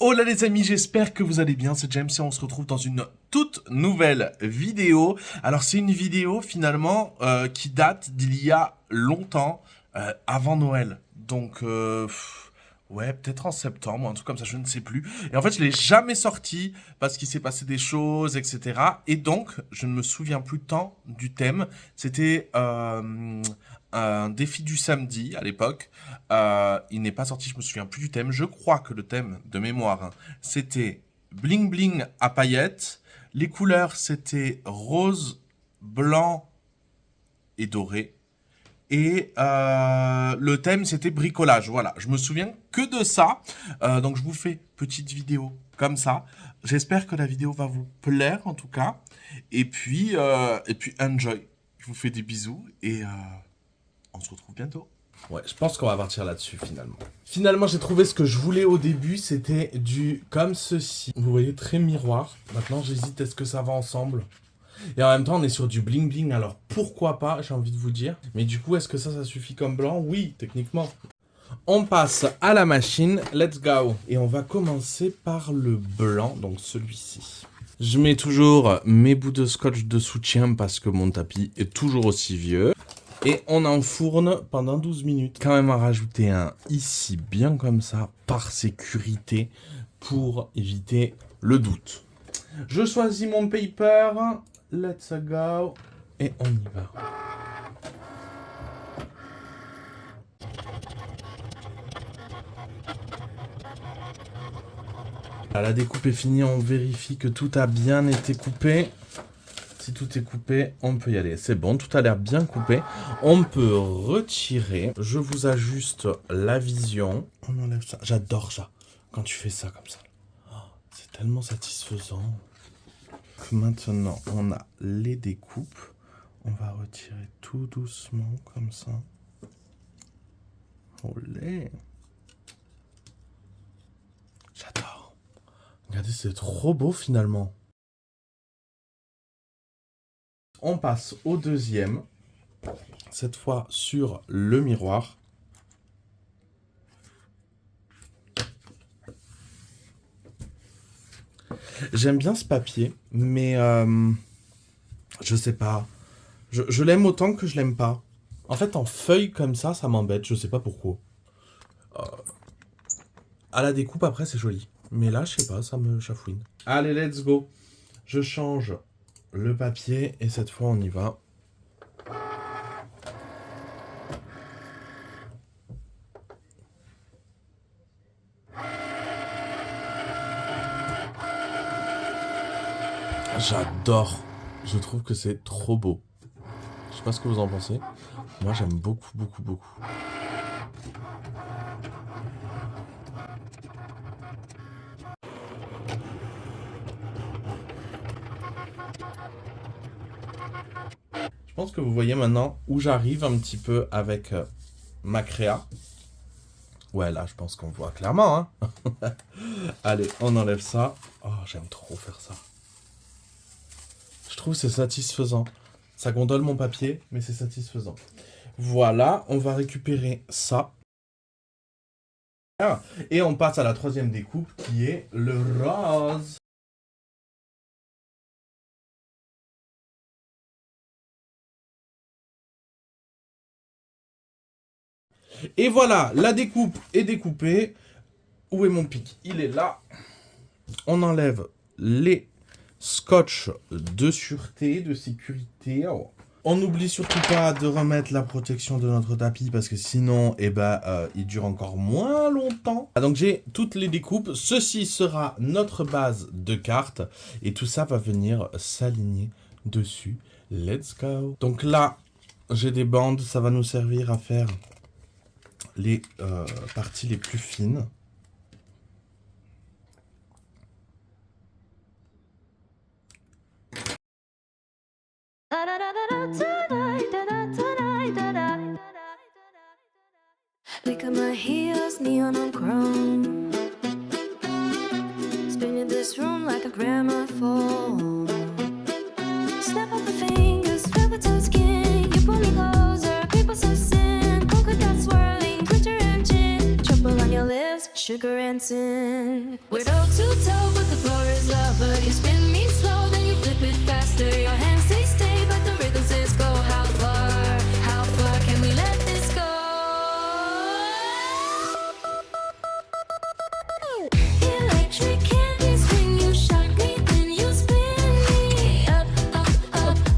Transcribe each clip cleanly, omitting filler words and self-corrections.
Hola les amis, j'espère que vous allez bien, c'est James et on se retrouve dans une toute nouvelle vidéo. Alors c'est une vidéo finalement qui date d'il y a longtemps, avant Noël. Donc ouais, peut-être en septembre, un truc comme ça, je ne sais plus. Et en fait je l'ai jamais sorti parce qu'il s'est passé des choses, etc. Et donc je ne me souviens plus tant du thème. C'était un défi du samedi à l'époque. Il n'est pas sorti, je me souviens plus du thème. Je crois que le thème de mémoire, hein, c'était bling bling à paillettes. Les couleurs, c'était rose, blanc et doré. Et le thème, c'était bricolage. Voilà, je me souviens que de ça. Donc, je vous fais petite vidéo comme ça. J'espère que la vidéo va vous plaire, en tout cas. Et puis enjoy. Je vous fais des bisous et on se retrouve bientôt. Ouais, je pense qu'on va partir là-dessus finalement. Finalement, j'ai trouvé ce que je voulais au début, c'était du comme ceci. Vous voyez, très miroir. Maintenant, j'hésite, est-ce que ça va ensemble? Et en même temps, on est sur du bling bling, alors pourquoi pas, j'ai envie de vous dire. Mais du coup, est-ce que ça suffit comme blanc? Oui, techniquement. On passe à la machine, let's go. Et on va commencer par le blanc, donc celui-ci. Je mets toujours mes bouts de scotch de soutien parce que mon tapis est toujours aussi vieux. Et on enfourne pendant 12 minutes. Quand même à rajouter un ici, bien comme ça, par sécurité, pour éviter le doute. Je choisis mon paper, let's go, et on y va. La découpe est finie, on vérifie que tout a bien été coupé. Si tout est coupé, on peut y aller. C'est bon, tout a l'air bien coupé. On peut retirer. Je vous ajuste la vision. On enlève ça. J'adore ça. Quand tu fais ça comme ça. Oh, c'est tellement satisfaisant. Maintenant, on a les découpes. On va retirer tout doucement comme ça. Olé. J'adore. Regardez, c'est trop beau finalement. On passe au deuxième, cette fois sur le miroir. J'aime bien ce papier, mais je sais pas. Je l'aime autant que je l'aime pas. En fait, en feuille comme ça m'embête, je sais pas pourquoi. À la découpe, après, c'est joli. Mais là, je sais pas, ça me chafouine. Allez, let's go. Je change le papier et cette fois on y va. J'adore. Je trouve que c'est trop beau. Je sais pas ce que vous en pensez. Moi j'aime beaucoup, beaucoup, beaucoup. Je pense que vous voyez maintenant où j'arrive un petit peu avec ma créa. Ouais, là, je pense qu'on voit clairement. Hein. Allez, on enlève ça. Oh, j'aime trop faire ça. Je trouve que c'est satisfaisant. Ça gondole mon papier, mais c'est satisfaisant. Voilà, on va récupérer ça. Et on passe à la troisième découpe qui est le rose. Et voilà, la découpe est découpée. Où est mon pic? Il est là. On enlève les scotch de sûreté, de sécurité. Oh. On n'oublie surtout pas de remettre la protection de notre tapis parce que sinon, il dure encore moins longtemps. Donc j'ai toutes les découpes. Ceci sera notre base de cartes et tout ça va venir s'aligner dessus. Let's go. Donc là, j'ai des bandes. Ça va nous servir à faire les parties les plus fines. Look at my heels, neon on chrome. Spinning this room like a gramophone. Snap of the fingers, velvet on skin. You pull me closer, people so sin. Polka dot swirling, glitter and gin. Trouble on your lips, sugar and sin. We're toe to toe, but the floor is level. You spin me slow, then you flip it faster. Your hands say stay, but the rhythm says go. How far can we let this go? Electric candy swing, you shock me, then you spin me up,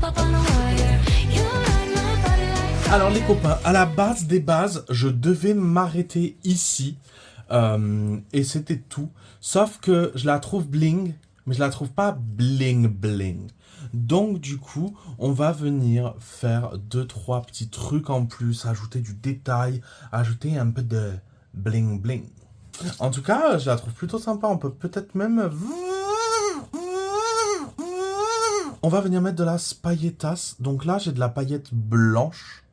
up on a wire. You ride my body like fire. Alors les copains, à la base des bases, je devais m'arrêter ici. Et c'était tout. Sauf que je la trouve bling, mais je la trouve pas bling bling. Donc du coup, on va venir faire 2-3 petits trucs en plus, ajouter du détail, ajouter un peu de bling bling. En tout cas, je la trouve plutôt sympa. On peut peut-être même... On va venir mettre de la paillettasse. Donc là, j'ai de la paillette blanche.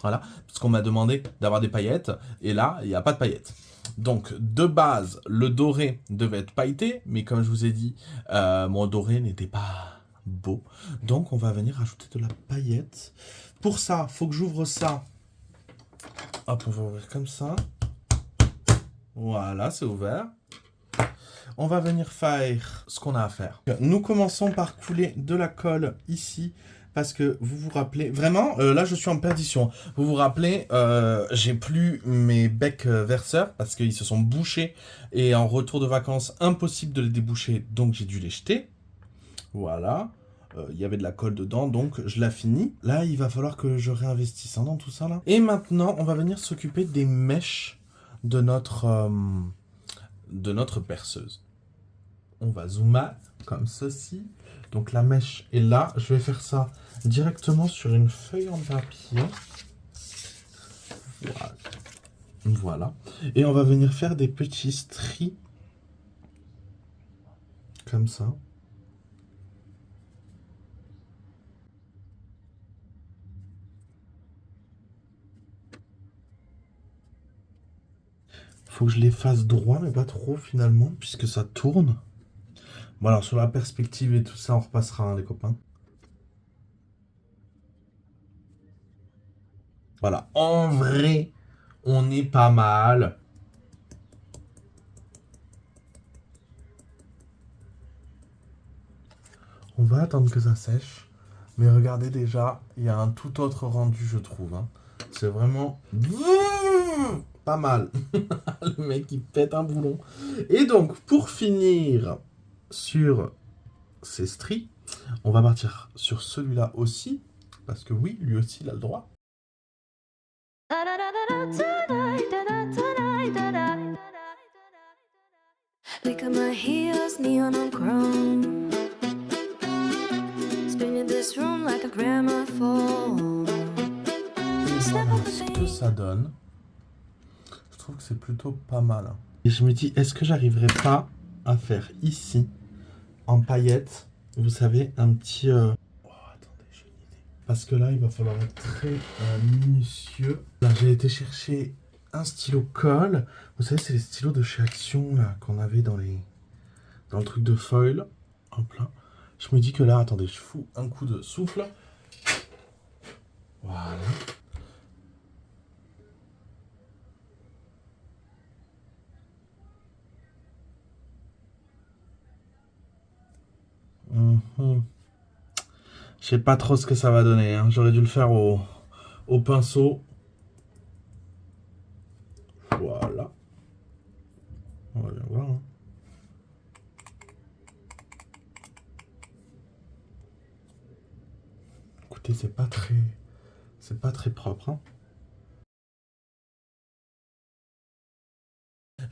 Voilà, parce qu'on m'a demandé d'avoir des paillettes. Et là, il n'y a pas de paillettes. Donc, de base, le doré devait être pailleté. Mais comme je vous ai dit, mon doré n'était pas beau. Donc, on va venir rajouter de la paillette. Pour ça, il faut que j'ouvre ça. Hop, on va ouvrir comme ça. Voilà, c'est ouvert. On va venir faire ce qu'on a à faire. Nous commençons par couler de la colle ici. Parce que vous vous rappelez, vraiment, là je suis en perdition. Vous vous rappelez, j'ai plus mes becs verseurs parce qu'ils se sont bouchés. Et en retour de vacances, impossible de les déboucher. Donc j'ai dû les jeter. Voilà. Il y avait de la colle dedans, donc je la finis. Là, il va falloir que je réinvestisse dans tout ça là. Et maintenant, on va venir s'occuper des mèches de notre perceuse. On va zoomer comme ceci. Donc la mèche est là. Je vais faire ça directement sur une feuille en papier. Voilà. Voilà. Et on va venir faire des petits stries. Comme ça. Faut que je les fasse droit, mais pas trop finalement, puisque ça tourne. Bon alors sur la perspective et tout ça, on repassera hein, les copains. Voilà, en vrai, on est pas mal. On va attendre que ça sèche. Mais regardez déjà, il y a un tout autre rendu je trouve. Hein. C'est vraiment pas mal. Le mec il pète un boulon. Et donc pour finir... sur ces stries, on va partir sur celui-là aussi, parce que oui, lui aussi, il a le droit. Look at my heels, neon on chrome. Spinning this room like a gramophone. Et voilà ce que ça donne. Je trouve que c'est plutôt pas mal. Hein. Et je me dis, est-ce que j'arriverai pas à faire ici en paillettes, vous savez, un petit... Oh, attendez, j'ai une idée. Parce que là, il va falloir être très minutieux. Là, j'ai été chercher un stylo colle. Vous savez, c'est les stylos de chez Action, là, qu'on avait dans le truc de foil. Hop là. Je me dis que là, attendez, je fous un coup de souffle. Voilà. Je sais pas trop ce que ça va donner. Hein. J'aurais dû le faire au pinceau. Voilà. On va bien voir. Hein. Écoutez, c'est pas très propre. Hein.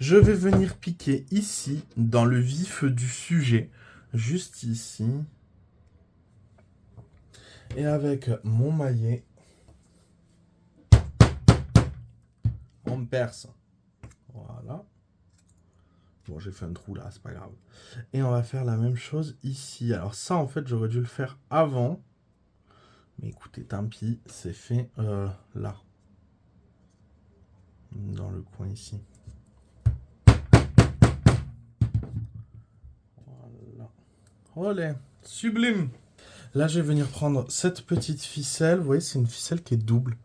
Je vais venir piquer ici, dans le vif du sujet. Juste ici. Et avec mon maillet, on perce. Voilà. Bon, j'ai fait un trou là, c'est pas grave. Et on va faire la même chose ici. Alors ça, en fait, j'aurais dû le faire avant. Mais écoutez, tant pis, c'est fait là. Dans le coin ici. Olé, sublime. Là, je vais venir prendre cette petite ficelle. Vous voyez, c'est une ficelle qui est double.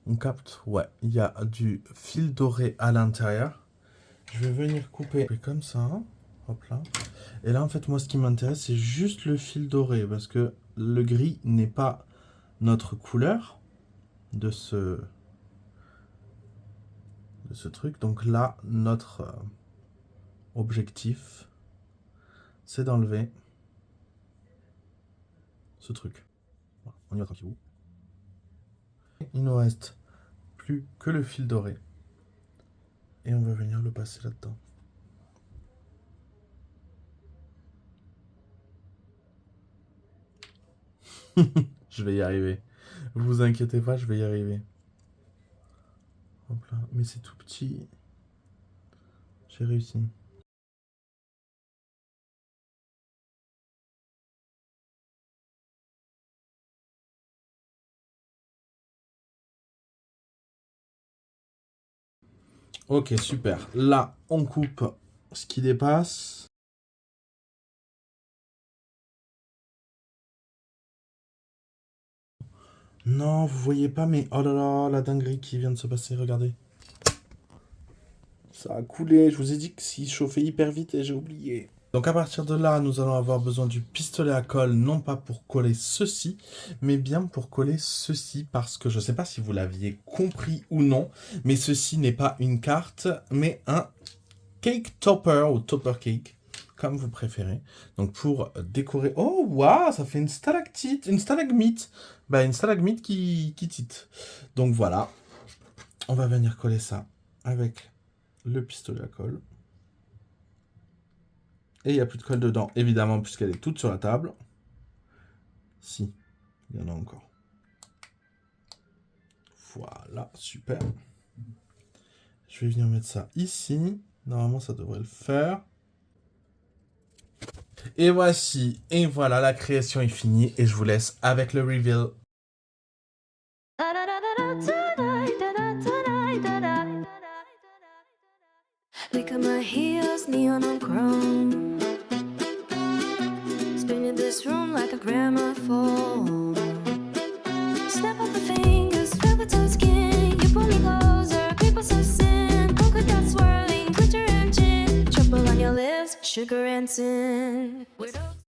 On capte? Ouais, il y a du fil doré à l'intérieur. Je vais venir couper comme ça. Hop là. Et là, en fait, moi, ce qui m'intéresse, c'est juste le fil doré, parce que le gris n'est pas notre couleur de ce truc. Donc là, notre objectif, c'est d'enlever ce truc. Voilà, on y va tranquille. Il nous reste plus que le fil doré. Et on va venir le passer là-dedans. Je vais y arriver. Vous inquiétez pas, je vais y arriver. Hop là. Mais c'est tout petit. J'ai réussi. Ok, super. Là, on coupe ce qui dépasse. Non, vous voyez pas, mais oh là là, la dinguerie qui vient de se passer, regardez. Ça a coulé, je vous ai dit que s'il chauffait hyper vite et j'ai oublié. Donc à partir de là, nous allons avoir besoin du pistolet à colle, non pas pour coller ceci, mais bien pour coller ceci, parce que je ne sais pas si vous l'aviez compris ou non, mais ceci n'est pas une carte, mais un cake topper ou topper cake, comme vous préférez. Donc pour décorer... Oh, waouh, ça fait une stalactite, une stalagmite. Bah, une stalagmite qui tite. Donc voilà, on va venir coller ça avec le pistolet à colle. Et il n'y a plus de colle dedans, évidemment, puisqu'elle est toute sur la table. Si, il y en a encore. Voilà, super. Je vais venir mettre ça ici. Normalement, ça devrait le faire. Et voici, et voilà, la création est finie. Et je vous laisse avec le reveal. Look at my heels, neon on chrome. Spinning this room like a gramophone. Snap of the fingers, velvet on skin. You pull me closer, people so sin. Polka dot swirling, glitter and gin. Trouble on your lips, sugar and sin.